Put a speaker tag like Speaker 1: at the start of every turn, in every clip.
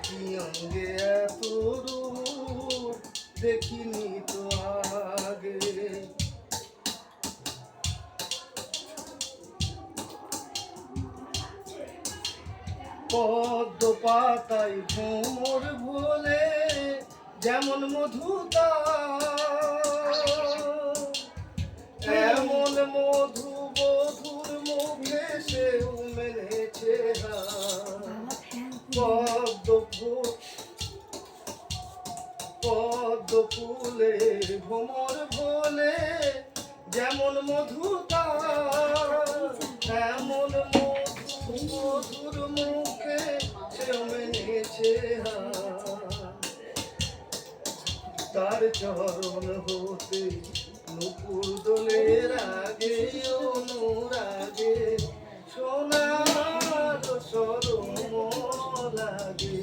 Speaker 1: একই অঙ্গে এত রূপ দেখিনি তো আগে। পদ্ম পাতায় ভ্রমর ভোলে যেমন মধুতা, এমন মধু বধুর মুখে সে মেনেছে পদ্ম ফুলে ভ্রমর ভোলে যেমন মধুতা, এমন মধুর মুখে সে মেনেছে তার চরণ হতে নুপুর দোলের আগে অনুরাগে সোনার সরম লাগে।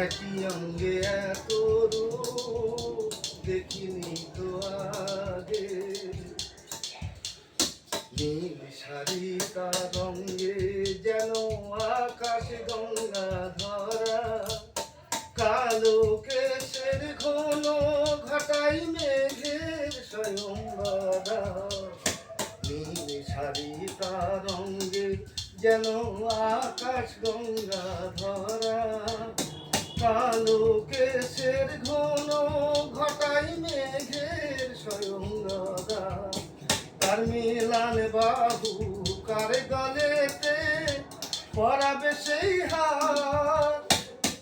Speaker 1: একই অঙ্গে এত রূপ দেখিনি তো আগে। নীল শাড়ি তার রঙে যেন আকাশ গঙ্গা ধরা, কালো কেশের ঘন ঘটাই মেঘের স্বয়ংবরা। নীল শাড়ি তার রঙে যেন আকাশ গঙ্গা ধরা, কালো কেশের ঘন ঘটাই মেঘের স্বয়ংবরা। তার মিলান বাহু কার গলেতে পরাবে সেই হাত,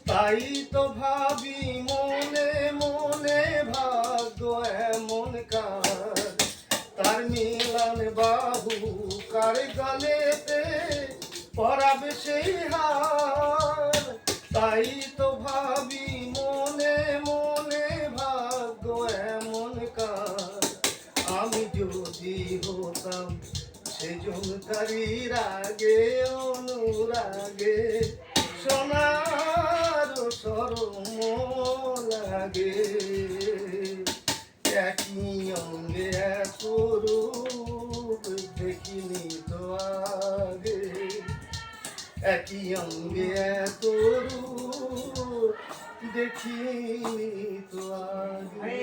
Speaker 1: তাই তো ভাবি মনে মনে ভাগ্য এমন কার। তার মিলান বাহু কার গলেতে পরাবে সেই হার, তাই তো ভাবি মনে মনে ভাগ্য এমন কার। আমি যদি হতাম সেজন তারি রাগে অনুরাগে সোনার সরম লাগে। একই অঙ্গে এত রূপ দেখিনি তো আগে। একই অঙ্গে এত রূপ দেখিনি তো আগে।